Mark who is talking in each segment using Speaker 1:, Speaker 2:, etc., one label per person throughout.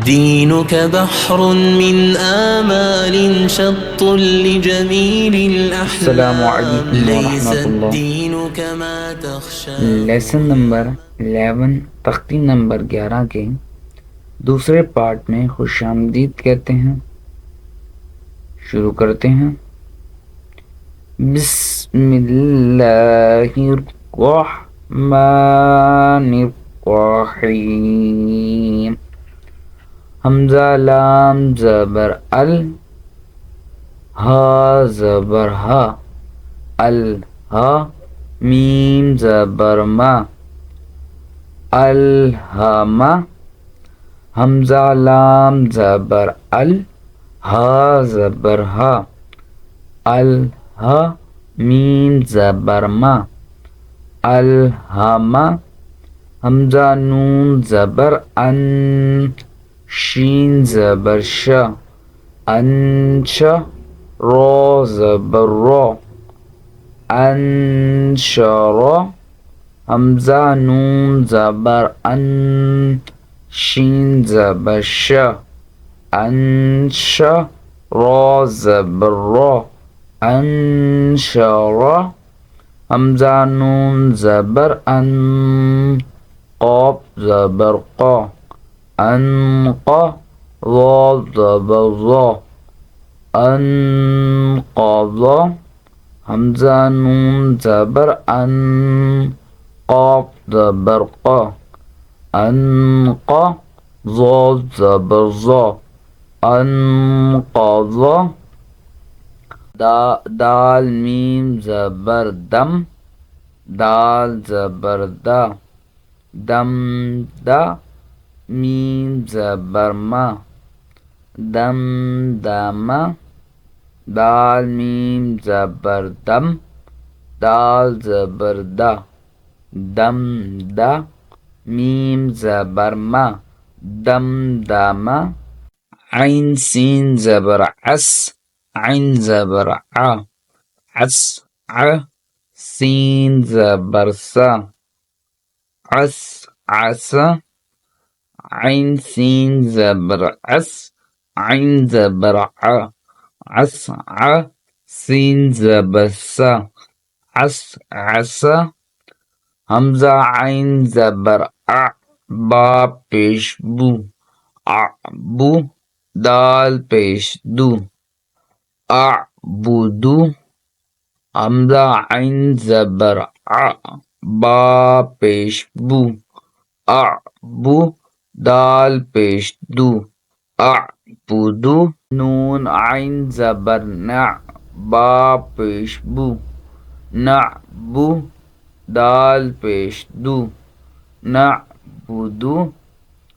Speaker 1: دينك بحر من آمال شط لجميل
Speaker 2: अस्सलामु
Speaker 1: الأحلام
Speaker 2: अलैकुम
Speaker 1: ليس
Speaker 2: वरहमतुल्लाह।
Speaker 1: الدين كما تخشى
Speaker 2: लेसन नंबर 11 तख्ती नंबर 11 के दूसरे पार्ट में खुशामदीद कहते हैं। शुरू करते हैं। बिस्मिल्लाहिर्रहमानिर्रहीम। हमजा लाम ज़बर अल, हा ज़बर हा, अल हा, मीम ज़बर मा, अलहमा। हमजा लाम ज़बर अल, हा ज़बर हा, अल हा, मीम ज़बर मा, अलहमा। हमजा नून ज़बर अन, शीन ज़बर श, अंश। रो ज़बर रो, अंशर। हमजा नून ज़बर अन, शीन ज़बर श, अंश। रो ज़बर रो, अंशर। हमजा नून ज़बर अन, क़ाफ ज़बर क़, अनक़। ज़ा ज़बर ज़ा, अनक़ज़। हमजा नून ज़बर अन, क़ाफ ज़बर क़, अनक़। ज़ा ज़बर ज़ा, अनक़ज़। दाल मीम ज़बर दम, दाल ज़बर दा, दम दा। मीम ज़बर मा, दम दमा। दाल मीम ज़बर दम, दाल ज़बर दा, दम दा। मीम ज़बर मा, दम दमा। ऐन सीन ज़बर अस, ऐन ज़बर आ, अस आ। सीन ज़बर सा, अस आसा। ऐन सीन ज़बर अस, ऐन ज़बर आ, अस आ। सीन ज़बर सा, अस आसा। हमजा ऐन ज़बर आ, बा पेश बू, आ बू। दाल पेश दू, आ बुदू। हमजा ऐन ज़बर आ, बा पेश बू, आ बू। दाल पेश दू, आ बुदू। नून ऐन ज़बर ना, बा पेश बू, ना बू। दाल पेश दू, ना बुदू।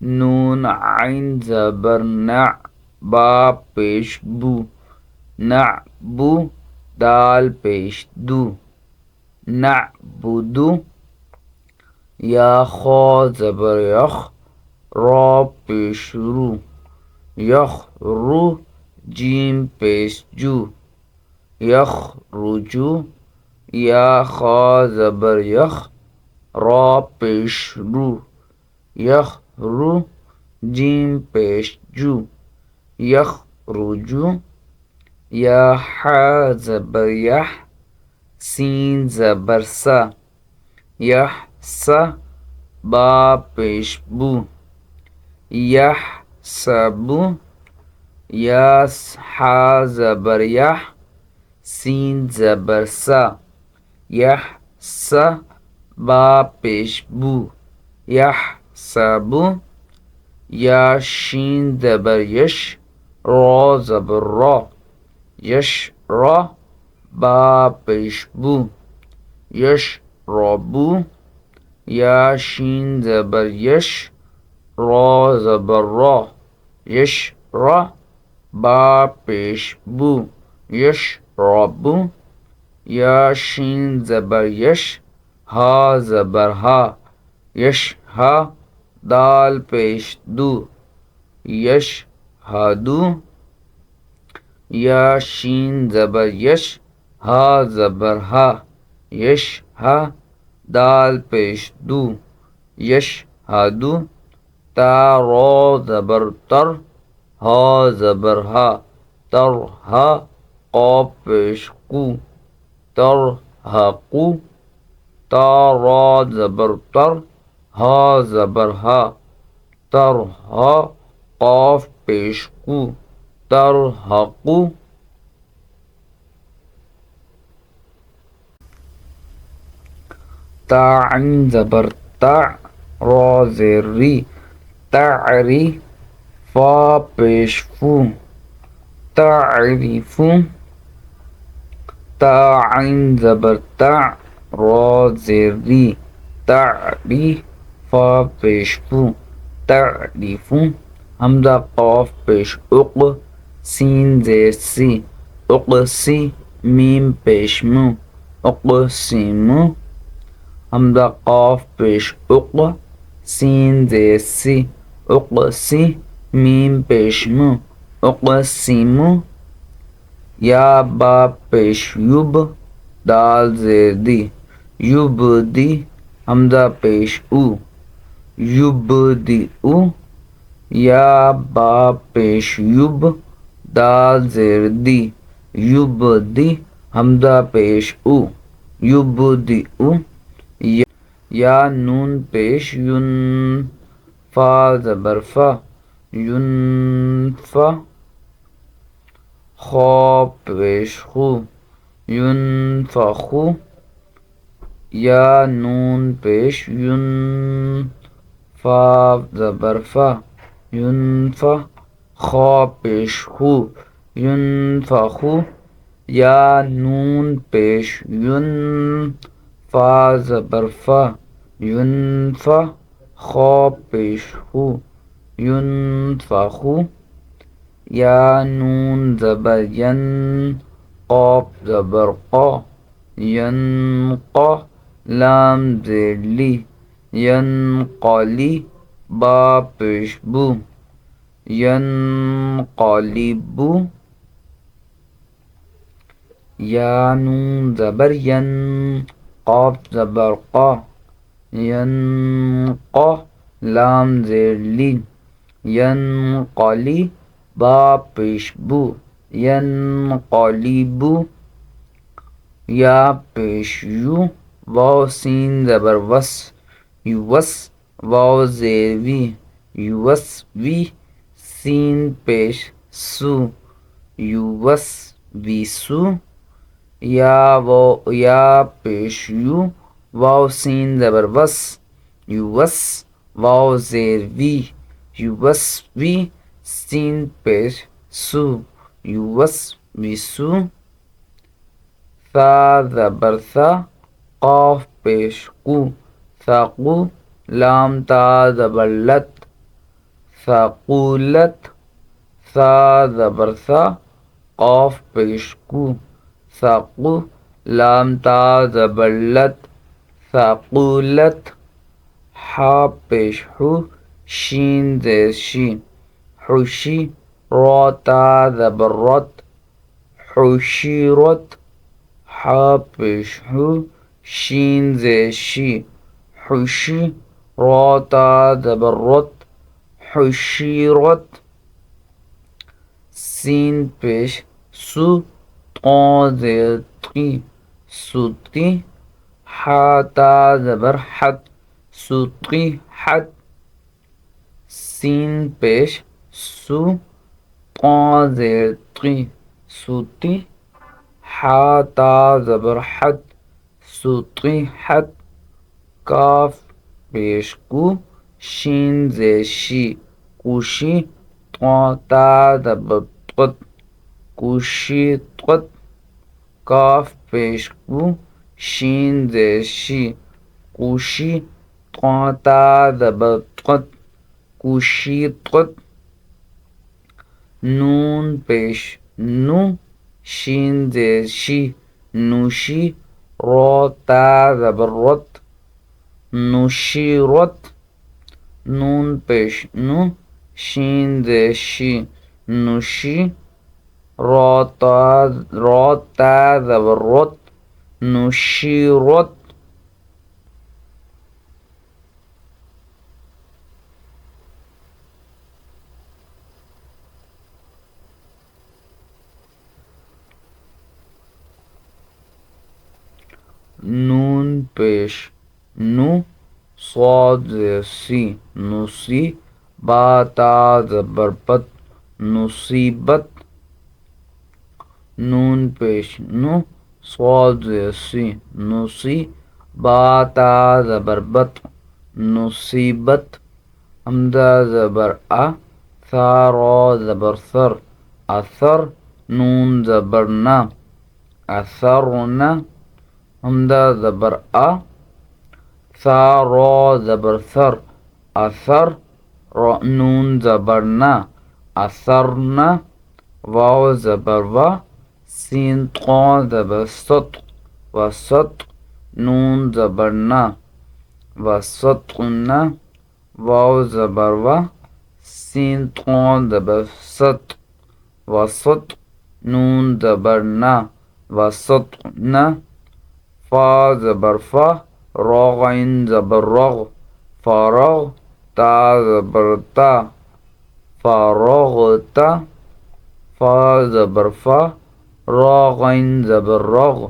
Speaker 2: नून ऐन ज़बर ना, बा पेश बू, ना बू। दाल पेश दू, ना बुदू। या खौ ज़बर यख, रा पेश रू, यख रू। जीम पेश जू, यख रुजू। या खौ ज़बर यख, रा पेश रू, यख रू। जीम पेश जू, यख रुजू। या हा ज़बर यह, सीन ज़बर सा, यह सा। बा पेश बू, यह सबू। या हा ज़बर यह, सीन ज़बर सा, यह सा। बा पेश बू, यह सबू। या शीन ज़बर यश, रा ज़बर रा, यश रा। बा पेश बू, यश रबू। या शीन ज़बर यश, रा ज़बर रा, यश रा। बा पेश बू, यश रबू। या शीन ज़बर यश, हा ज़बर हा, यश हा। दाल पेश दू, यश हादू। या शीन ज़बर यश, हा ज़बर हा, यश हा। दाल पेश दू, यश हादू। ता रो ज़बर तर, हा ज़बर हा, तर हा, क़ाफ पेश कू, तर हाकू। ता रा ज़बर तर, हा ज़बर हा, तर हा, क़ाफ पेश कू, तर हाकू। ता अन ज़बर ता, रा ज़ेर री, तारी, फा पेश फू, तारिफू। ता अन ज़बर ता, रा ज़ेर री, तारी, फा पेश फू, तारिफू। हमज़ा क़ाफ पेश उक़, सीन ज़ेर सी, उक़सी, मीम पेश मू, उक़सीमू। हमज़ा क़ाफ पेश उक़, सीन ज़ेर सी, उक़सी, मीम पेश मू, उक़सीमू। या बा पेश युब, दाल ज़ेर दी, युबदी। हमज़ा पेश उ, युबदी उ। या बा पेश युब, दाल ज़ेर दी, युबदी। हमज़ा पेश उ, युबदी उ। या नून पेश युन, फा ज़बर फा, युनफ़ा। खा पेश खू, युनफ़खू। या नून पेश युन, फा ज़बर फा, युनफ़ा। खा पेश खू, युनफ़खू। या नून पेश युन, फा ज़बर फा, युनफ़ा। खा पेश खू, युनफ़खू। या नून ज़बर यन, क़ाफ ज़बर क़ा, यनक़ा। लाम ज़ेर ली, यनक़ली। बा पेश बू, यनक़लिबू। या नून ज़बर यन, क़ाफ ज़बर क़ा, यनक़ा। लाम ज़ेर ली, यनक़ली। बा पेश बू, यनक़लिबू। या पेश यू, वाव सीन ज़बर वस, युवस। वाव ज़ेर वी, युवस्वी। सीन पेश सू, युवस्विसू। या पेश यू, वाव सीन ज़बर वस, युवस। वाव ज़ेर वी, युवस्वी। सीन पेश सू, युवस्विसू। सा ज़बर सा, क़ाफ पेश कू, साक़ू। लाम ता ज़बर लत, साक़ूलत। सा ज़बर सा, क़ाफ पेश कू, साक़ू। लाम ता ज़बर लत, साक़ूलत। हा पेश हू, शीन ज़ेर शी, हुशी। रा ता ज़बर रत, हुशीरत। हा पेश हू, शीन ज़ेर शी, हुशी। रा ता ज़बर रत, हुशीरत। सीन पेश सू, क़ा ज़ेर क़ी, सूती। हा ता ज़बर हत, सूक़ीहत। सीन पेश सू, क़ा ज़ेर क़ी, सूती। हा ता ज़बर हत, सूक़ीहत। काफ पेश कू, शीन ज़ेर शी, कूशी। ता ज़बर क़त, कूशीक़त। काफ पेश कू, शीन ज़ेर शी, कूशी। ता ज़बर क़त, कूशीक़त। नून पेश नू, शीन ज़ेर शी, नूशी। रा ता ज़बर रत, नुशीरत। नून पेश नू, शीन ज़ेर शी, नूशी। रा ता ज़बर रत, नुशीरत। पेश नु, स्वाद ज़ेर सी नुसी, बा ता ज़बर बत नुसीबत, नून पेश नु, स्वाद ज़ेर सी नुसी, बा ता ज़बर बत नुसीबत, हमज़ा ज़बर आ, सा रा ज़बर सर असर, नून ज़बर ना असरना, हमज़ा ज़बर आ, सा रा ज़बर सर असर, नून ज़बर ना असरना, वाव ज़बर वा, सीन क़ा ज़बर सत वसत, नून ज़बर ना वसतना, वाव ज़बर वा, सीन क़ा ज़बर सत वसत, नून ज़बर ना वसतना, फा ज़बर फा, रा ग़ैन ज़बर रग़ फ़रग़, ता ज़बर ता फ़रग़ता, फा ज़बर फा, रा ग़ैन ज़बर रग़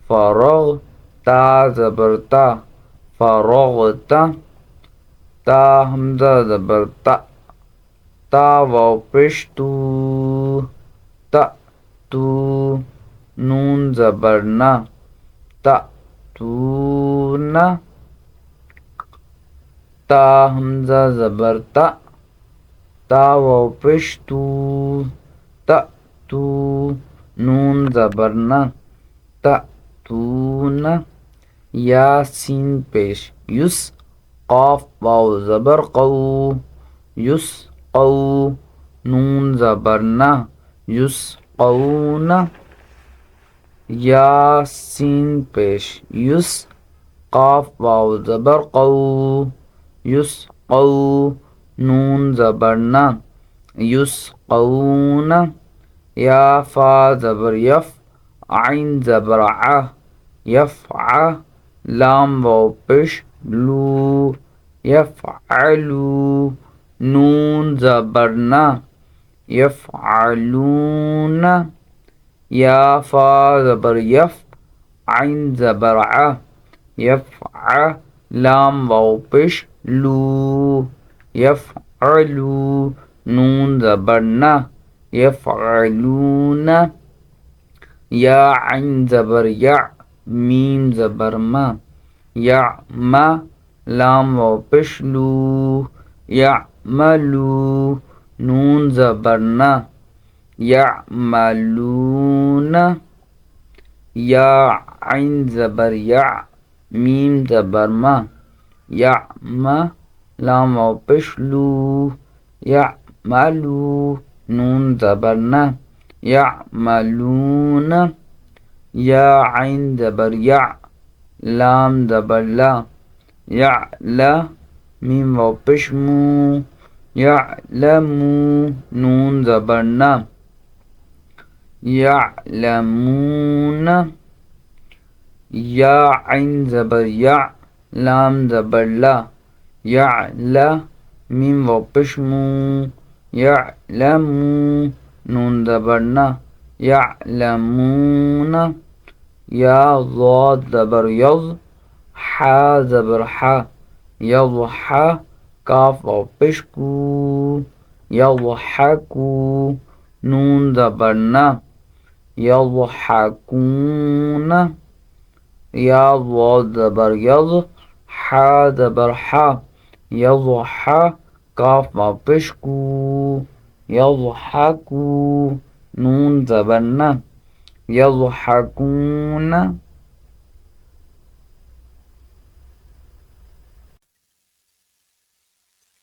Speaker 2: फ़रग़, ता ज़बर ता फ़रग़ता, ता हमज़ा ज़बर ता, ता वाव पेश तू, ता तू, नून ज़बर ना ता तूना, ता हमज़ा ज़बर ता, ता वाव पेश तू, ता तू, नून ज़बर ना ता तूना, या सीन पेश युस, क़ाफ वाव ज़बर क़ौ युस क़ौ, नून ज़बर ना युस क़ौना, या सीन पेश युस, क़ाफ वाव ज़बर क़ौ युस क़ौ, नून ज़बर ना युस क़ौना, या फा ज़बर यफ, आइन ज़बर आ यफ़आ, लाम वाव पेश लू यफ़अलू, नून ज़बर ना यफ़अलूना, या फा ज़बर यफ, आइन ज़बर आ यफ़आ, लाम वाव पेश लू यफ़अलू, नून ज़बर ना यफ़अलूना, या आइन ज़बर या, मीम ज़बर मा, या मा, लाम वाव पेश लू यअमलू, नून ज़बर ना यअमलूना, या आइन ज़बर या, मीम ज़बर मा, यअमा, लाम वाव पेश लू यअमलू, नून ज़बर ना यअमलूना, या आइन ज़बर या, लाम ज़बर ला यअला, मीम वाव पेश मू यअलमू, नून ज़बर ना यअलमूना, या आइन ज़बर या, लाम ज़बर ला यअला, मीम वाव पेश मू यअलमू, नून ज़बर ना यअलमूना, या ज़ाद ज़बर यज़, हा ज़बर हा यज़हा, काफ वाव पेश कू यज़हकू, नून ज़बर ना यज़हकूना, या ज़ाद ज़बर यज़, हा ज़बर हा यज़हा, काफ वाव पेश कू यज़हकू, नून ज़बर ना यज़हकूना,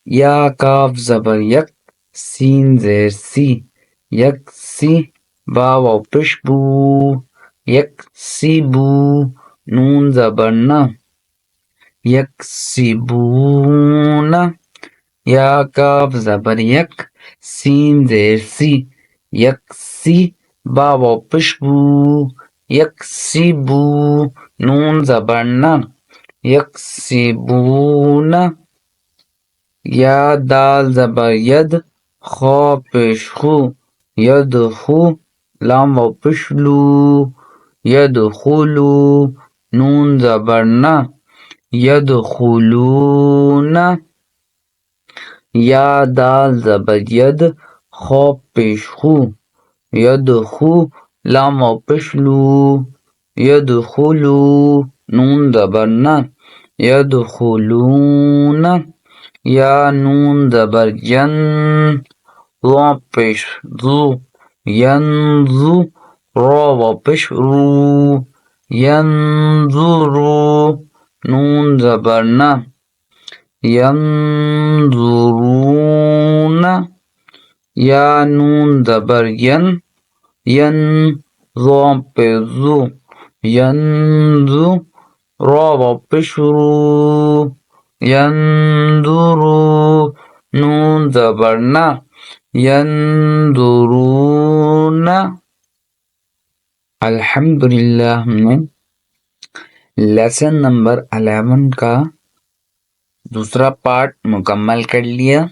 Speaker 2: या काफ ज़बर यक, सीन ज़ेर सी यकसी, बा वाव पेश बू यकसिबू, नून ज़बर ना यकसिबूना, या काफ ज़बर यक, सीन ज़ेर सी यकसी, बा वाव पेश बू यकसिबू, नून ज़बर ना यकसिबूना, या दाल ज़बर यद, खा पेश खू यदखू, लाम वाव पेश लू यदखुलू, नून ज़बर ना, यदखुलून, या दाल ज़बर यद, खौ पेश खु, यदखु, लाम वाव पेश लू, यदखुलू, नून ज़बर ना, यदखुलून, या नून ज़बर यन, वा पेश ज़ु, यंज़ु, रा वाव पेश रू, यंज़ुरू, नून ज़बर ना, यंज़ुरून, या नून ज़बर यन, यन, ज़ा पेश ज़ु, यंज़ु, रा वाव पेश रू, यंज़ुरू, नून ज़बर ना, यंज़ुरून। अल्हम्दुलिल्लाह, हमने लेसन नंबर 11 का दूसरा पार्ट मुकम्मल कर लिया।